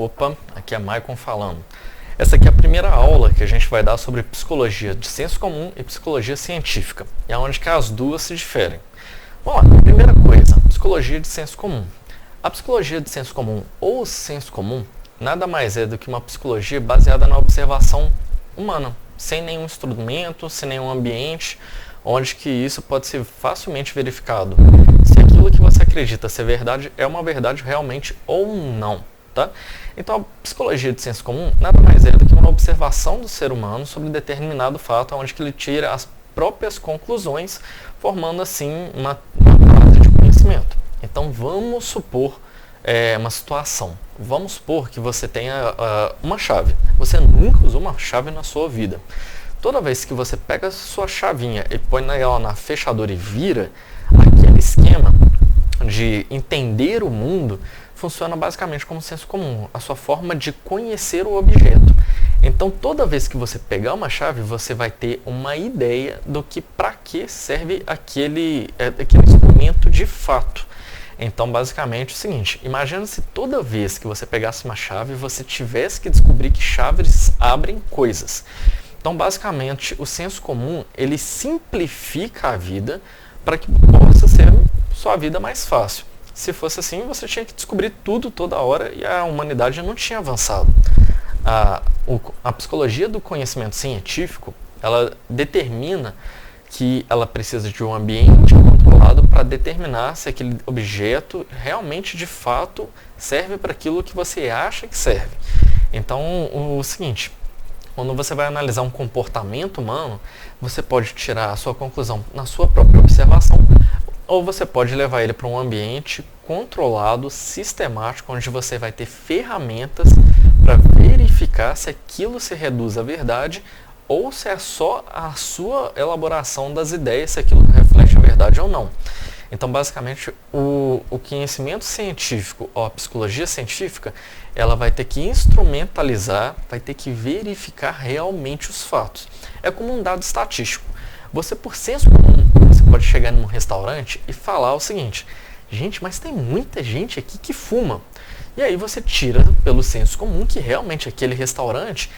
Opa, aqui é Maicon falando. Essa aqui é a primeira aula que a gente vai dar sobre psicologia de senso comum e psicologia científica, e é onde que as duas se diferem. Vamos lá, primeira coisa, psicologia de senso comum. A psicologia de senso comum ou senso comum nada mais é do que uma psicologia baseada na observação humana, sem nenhum instrumento, sem nenhum ambiente, onde que isso pode ser facilmente verificado. Se aquilo que você acredita ser verdade é uma verdade realmente ou não. Tá? Então a psicologia de senso comum nada mais é do que uma observação do ser humano sobre determinado fato, onde que ele tira as próprias conclusões, formando assim uma base de conhecimento. Então vamos supor uma situação. Vamos supor que você tenha uma chave. Você nunca usou uma chave na sua vida. Toda vez que você pega a sua chavinha e põe ela na fechadura e vira, aquele esquema de entender o mundo funciona basicamente como senso comum, a sua forma de conhecer o objeto. Então, toda vez que você pegar uma chave, você vai ter uma ideia do que para que serve aquele instrumento de fato. Então, basicamente é o seguinte, imagina se toda vez que você pegasse uma chave, você tivesse que descobrir que chaves abrem coisas. Então, basicamente, o senso comum, ele simplifica a vida para que possa ser sua vida mais fácil. Se fosse assim, você tinha que descobrir tudo toda hora e a humanidade não tinha avançado. A psicologia do conhecimento científico, ela determina que ela precisa de um ambiente controlado para determinar se aquele objeto realmente, de fato, serve para aquilo que você acha que serve. Então, o seguinte, quando você vai analisar um comportamento humano, você pode tirar a sua conclusão na sua própria observação, ou você pode levar ele para um ambiente controlado, sistemático, onde você vai ter ferramentas para verificar se aquilo se reduz à verdade ou se é só a sua elaboração das ideias, se aquilo reflete a verdade ou não. Então, basicamente, o conhecimento científico, ou a psicologia científica, ela vai ter que instrumentalizar, vai ter que verificar realmente os fatos. É como um dado estatístico. Você, por senso comum, você pode chegar num restaurante e falar o seguinte: gente, mas tem muita gente aqui que fuma. E aí você tira pelo senso comum que realmente aquele restaurante,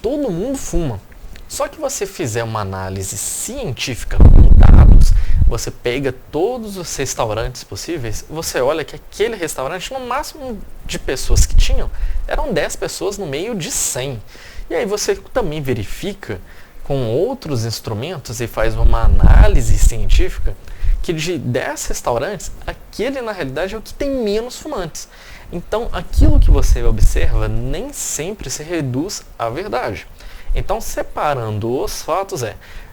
todo mundo fuma. Só que você fizer uma análise científica com dados, você pega todos os restaurantes possíveis, você olha que aquele restaurante, no máximo de pessoas que tinham, eram 10 pessoas no meio de 100. E aí você também verifica com outros instrumentos e faz uma análise científica que de 10 restaurantes, aquele na realidade é o que tem menos fumantes. Então, aquilo que você observa nem sempre se reduz à verdade. Então, separando os fatos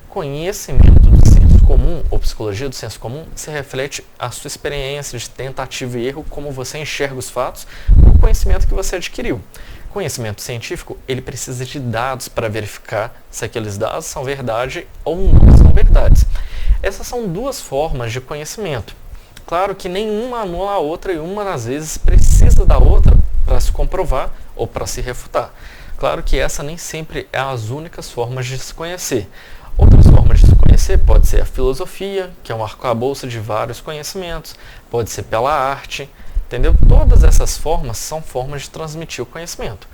conhecimento do senso comum ou psicologia do senso comum se reflete a sua experiência de tentativa e erro, como você enxerga os fatos, o conhecimento que você adquiriu. Conhecimento científico, ele precisa de dados para verificar se aqueles dados são verdade ou não são verdades. Essas são duas formas de conhecimento. Claro que nenhuma anula a outra e uma, às vezes, precisa da outra para se comprovar ou para se refutar. Claro que essa nem sempre é as únicas formas de se conhecer. Outras formas de se conhecer pode ser a filosofia, que é um arcabouço de vários conhecimentos, pode ser pela arte, entendeu? Todas essas formas são formas de transmitir o conhecimento.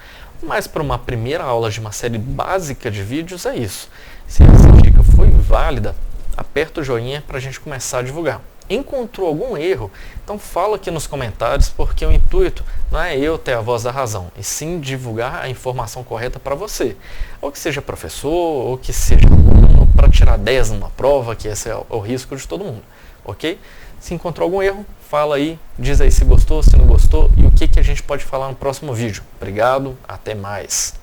Mas para uma primeira aula de uma série básica de vídeos é isso. Se essa dica foi válida, aperta o joinha para a gente começar a divulgar. Encontrou algum erro? Então fala aqui nos comentários, porque o intuito não é eu ter a voz da razão, e sim divulgar a informação correta para você. Ou que seja professor, ou que seja aluno, para tirar 10 numa prova, que esse é o risco de todo mundo. Ok? Se encontrou algum erro, fala aí, diz aí se gostou, se não gostou e o que a gente pode falar no próximo vídeo. Obrigado, até mais.